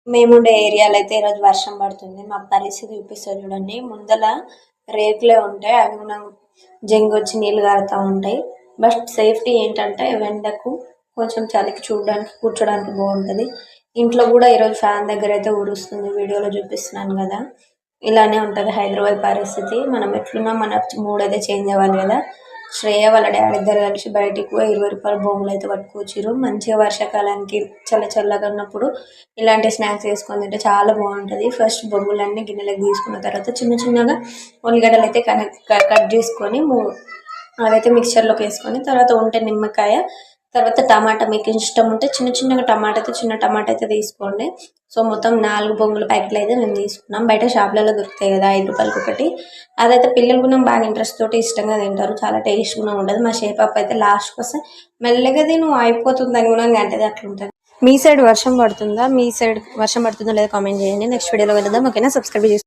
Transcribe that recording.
మేముండే ఏరియాలో అయితే ఈరోజు వర్షం పడుతుంది. మా పరిస్థితి చూపిస్తా చూడండి. ముందల రేకులే ఉంటాయి, అవి కూడా జంగొచ్చి నీళ్ళు కారుతూ ఉంటాయి. బట్ సేఫ్టీ ఏంటంటే ఎండకు కొంచెం చలికి చూడడానికి కూర్చోడానికి బాగుంటుంది. ఇంట్లో కూడా ఈరోజు ఫ్యాన్ దగ్గర అయితే ఊరుస్తుంది, వీడియోలో చూపిస్తున్నాను కదా. ఇలానే ఉంటుంది హైదరాబాద్ పరిస్థితి. మనం ఎట్లున్నా మన మూడ్ అయితే చేంజ్ అవ్వాలి కదా. శ్రేయ వాళ్ళ డాడీ ఇద్దరు కలిసి బయటికి పోయి 20 రూపాయల బొంగులు అయితే పట్టుకొచ్చిర్రు. మంచిగా వర్షాకాలానికి చల్లగా ఉన్నప్పుడు ఇలాంటి స్నాక్స్ వేసుకొని తింటే చాలా బాగుంటుంది. ఫస్ట్ బొంగులన్నీ గిన్నెలకు తీసుకున్న తర్వాత చిన్న చిన్నగా ఉల్లిగడ్డలు అయితే కట్ చేసుకొని అదైతే మిక్చర్లోకి వేసుకొని తర్వాత ఉంటే నిమ్మకాయ, తర్వాత టమాటా, మీకు ఇష్టం ఉంటే చిన్న టమాటా అయితే తీసుకోండి. సో మొత్తం 4 బొంగుల ప్యాకెట్లు అయితే మేము తీసుకున్నాం. బయట షాప్లలో దొరుకుతాయి కదా 5 రూపాయలకి ఒకటి. అదైతే పిల్లలు కూడా బాగా ఇంట్రెస్ట్ తోటి ఇష్టంగా తింటారు, చాలా టేస్ట్గా ఉంటుంది. మా షేప్ అప్ అయితే లాస్ట్కి వస్తే మెల్లగా నువ్వు అయిపోతుందని కూడా అంటే అట్లుంటుంది. మీ సైడ్ వర్షం పడుతుందా? మీ సైడ్ వర్షం పడుతుందో లేదో కామెంట్ చేయండి. నెక్స్ట్ వీడియోలో వెళ్దాం. ఓకేనా? సబ్స్క్రైబ్ చేసుకోండి.